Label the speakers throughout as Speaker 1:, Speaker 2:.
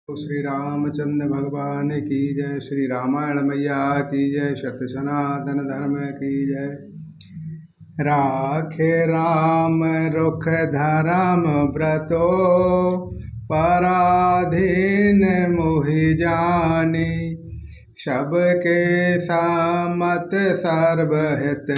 Speaker 1: श्री रामचंद्र भगवान की जय। श्री रामायण मैया की जय। सत्य सनातन धर्म की जय। राखे राम रुख धर्म व्रतो पराधीन मोहि जानी। सबके सामत सर्वहित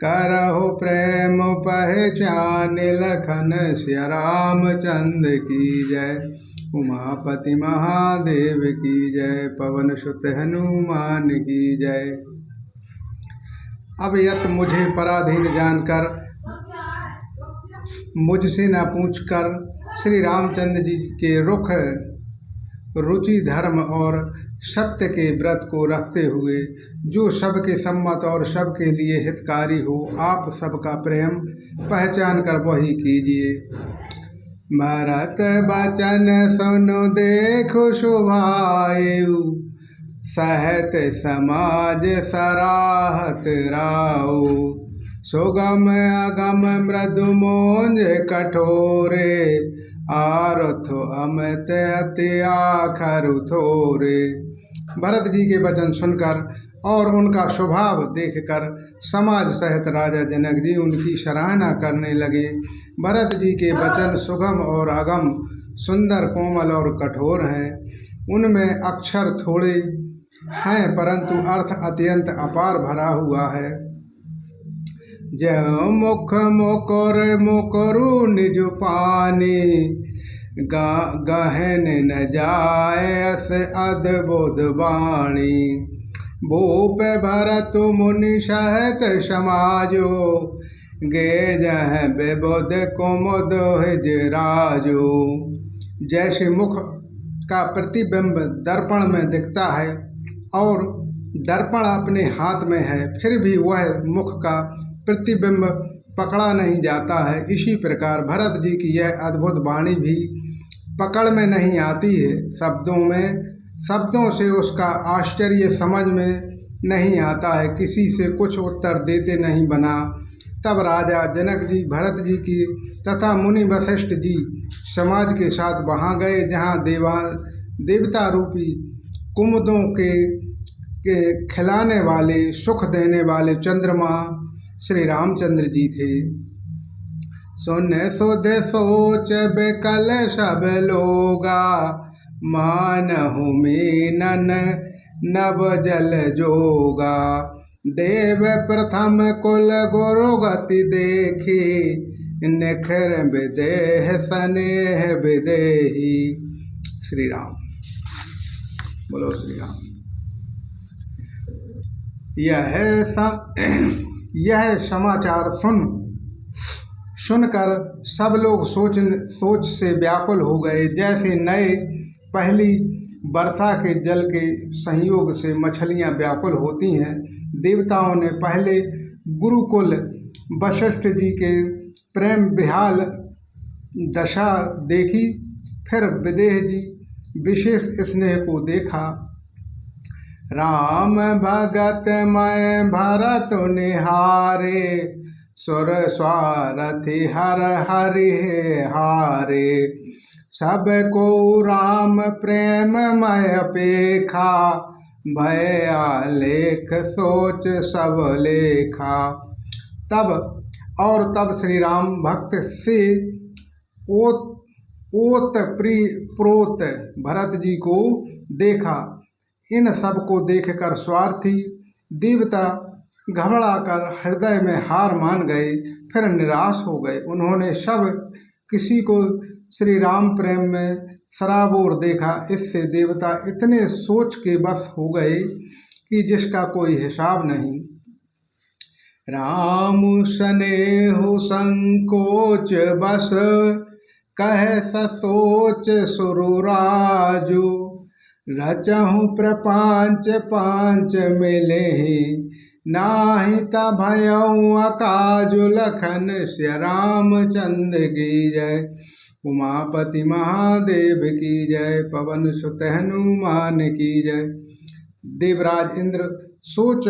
Speaker 1: करहु प्रेम पहचान। लखन सिया रामचंद्र की जय। उमापति महादेव की जय। पवन सुत हनुमान की जय। अब यत मुझे पराधीन जानकर मुझसे न पूछकर श्री रामचंद्र जी के रुख रुचि धर्म और सत्य के व्रत को रखते हुए जो सबके सम्मत और सबके लिए हितकारी हो, आप सबका प्रेम पहचान कर वही कीजिए। भरत बचन सुनु देखो शोभायु। सहत समाज सराहत राउ। सुगम अगम मृदु मोंज कठोरे। आरथ अमित अति आखरु थोरे। भरत जी के वचन सुनकर और उनका स्वभाव देखकर समाज सहित राजा जनक जी उनकी सराहना करने लगे। भरत जी के वचन सुगम और अगम, सुंदर, कोमल और कठोर हैं। उनमें अक्षर थोड़े हैं परंतु अर्थ अत्यंत अपार भरा हुआ है। जय मुख मुकुर मुकुरु निज पानी। गहन न जायस अद्भुत वाणी। भूप भरत मुनि सहित समाजो। गे जह बेबुध कुमुद हिजराजो। जैसे मुख का प्रतिबिंब दर्पण में दिखता है और दर्पण अपने हाथ में है फिर भी वह मुख का प्रतिबिंब पकड़ा नहीं जाता है, इसी प्रकार भरत जी की यह अद्भुत वाणी भी पकड़ में नहीं आती है। शब्दों से उसका आश्चर्य समझ में नहीं आता है। किसी से कुछ उत्तर देते नहीं बना। तब राजा जनक जी भरत जी की तथा मुनि वशिष्ठ जी समाज के साथ वहाँ गए जहाँ देवता रूपी कुमुदों के खिलाने वाले, सुख देने वाले चंद्रमा श्री रामचंद्र जी थे। सुन सुध सोच बेकल सब लोगा। मानहु मीनन नव जल जोगा। देव प्रथम कुल गुरु गति देखी। निखर विदेह स्नेह विदेही। श्री राम बोलो श्री राम। यह समाचार सुनकर सब लोग सोच से व्याकुल हो गए। जैसे नए पहली वर्षा के जल के संयोग से मछलियां व्याकुल होती हैं। देवताओं ने पहले गुरुकुल वशिष्ठ जी के प्रेम विहाल दशा देखी, फिर विदेह जी विशेष स्नेह को देखा। राम भगत मैं भरत निहारे। सुर स्वारथि हर हरि हारे। सब को राम प्रेम मय अपेखा। भय आलेख सोच सब लेखा। तब श्री राम भक्त से ओत प्रोत भरत जी को देखा। इन सब को देखकर स्वार्थी देवता घबराकर हृदय में हार मान गए, फिर निराश हो गए। उन्होंने सब किसी को श्री राम प्रेम में सराबोर देखा। इससे देवता इतने सोच के बस हो गए कि जिसका कोई हिसाब नहीं। राम स्नेहु संकोच बस। कह ससोच सुरुराजु। रचहु प्रपंच पांच मिले। नाही भयउ अकाजु। लखन सिया रामचंद्र की जय। उमापति महादेव की जय। पवन सुत हनुमान की जय। देवराज इंद्र सोच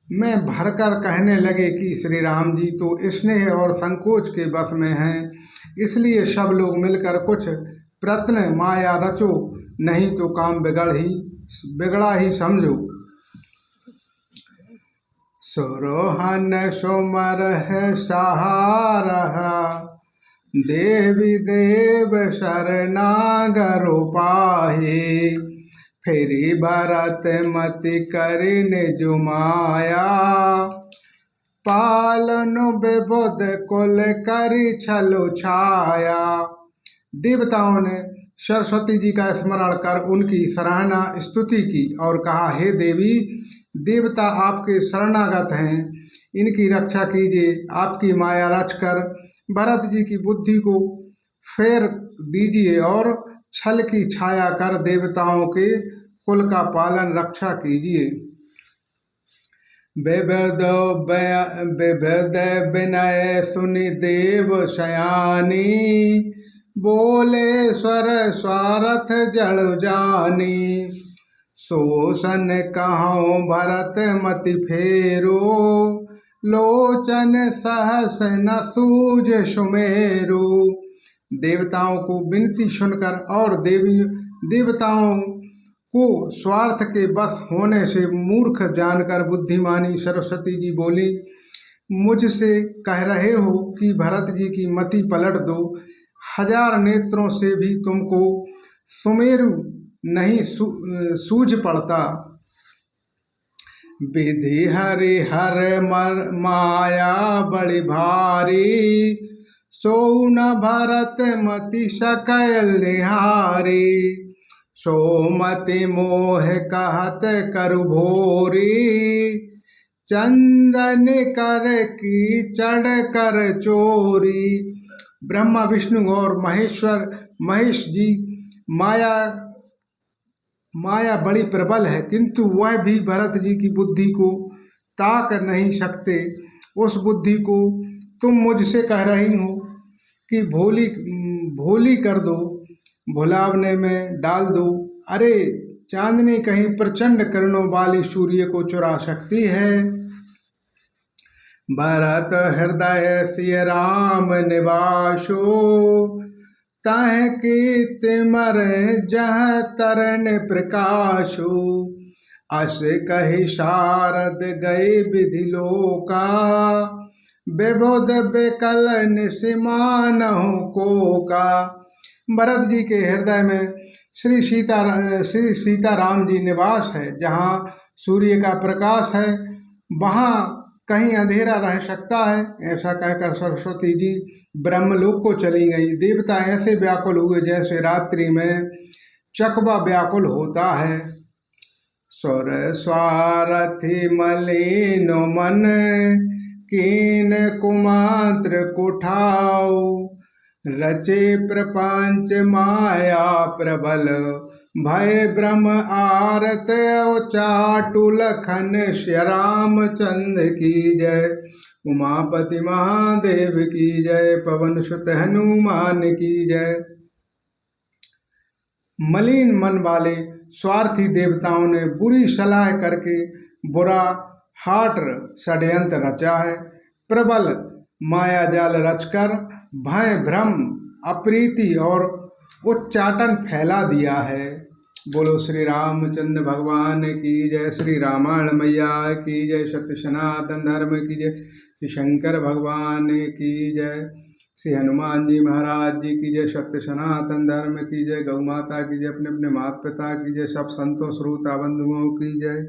Speaker 1: में भरकर कहने लगे कि श्री राम जी तो स्नेह और संकोच के बस में हैं, इसलिए सब लोग मिलकर कुछ प्रत्न माया रचो, नहीं तो काम बिगड़ा ही समझो। सुरोहन सुमर है सहारह, देवी देव शरणागरो पाहे। फेरी भरत मति करि निज माया, पालनु विबुध कुल करि छलो छाया। देवताओं ने सरस्वती जी का स्मरण कर उनकी सराहना स्तुति की और कहा, हे देवी, देवता आपके शरणागत हैं, इनकी रक्षा कीजिए। आपकी माया रचकर भरत जी की बुद्धि को फेर दीजिए और छल की छाया कर देवताओं के कुल का पालन रक्षा कीजिए। विविध विनय सुनि देव शयानी, बोले स्वर स्वारथ जड़ जानी। सोसन कहूँ भरत मति फेरो, लोचन सहस न सूझ सुमेरु। देवताओं को विनती सुनकर और देवताओं को स्वार्थ के बस होने से मूर्ख जानकर बुद्धिमानी सरस्वती जी बोली, मुझसे कह रहे हो कि भरत जी की मति पलट दो, हजार नेत्रों से भी तुमको सुमेरु नहीं सूझ पड़ता। विधि हरि हर माया बड़ी भारी, सो न भरत मति सकल निहारी। सोमति मोह कहत करु भोरी, चंदन कर की चढ़ कर चोरी। ब्रह्मा विष्णु और महेश जी माया बड़ी प्रबल है, किंतु वह भी भरत जी की बुद्धि को ताक नहीं सकते। उस बुद्धि को तुम मुझसे कह रही हो कि भोली कर दो, भुलावने में डाल दो। अरे चांदनी कहीं प्रचंड किरणों वाली सूर्य को चुरा सकती है। भरत हृदय सिय राम निवासो, तह की तिमर जह तरन प्रकाशो। अस कहि शारद गए विधि लोका, विबुध विकल निसिमानहु कोका। भरत जी के हृदय में श्री सीताराम जी निवास है। जहाँ सूर्य का प्रकाश है वहाँ कहीं अंधेरा रह सकता है। ऐसा कहकर सरस्वती जी ब्रह्मलोक को चली गई। देवता ऐसे व्याकुल हुए जैसे रात्रि में चकवा व्याकुल होता है। स्वर स्वारथी मलिन मन, कीन कुमात्र कुठाओ। रचे प्रपंच माया प्रबल, भय ब्रह्म आरत चाटुल खन। श्री रामचंद्र की जय, उमापति महादेव की जय, पवन सुत हनुमान की जय। मलिन मन वाले स्वार्थी देवताओं ने बुरी सलाह करके बुरा हाट षड्यंत्र रचा है। प्रबल माया जाल रचकर भय भ्रम अप्रीति और उच्चाटन फैला दिया है। बोलो श्री रामचंद्र भगवान की जय, श्री रामायण मैया की जय, सत्य सनातन धर्म की जय, श्री शंकर भगवान की जय, श्री हनुमान जी महाराज जी की जय, सत्य सनातन धर्म की जय, गौ माता की जय, अपने अपने माता पिता की जय, सब संतों श्रोता बंधुओं की जय।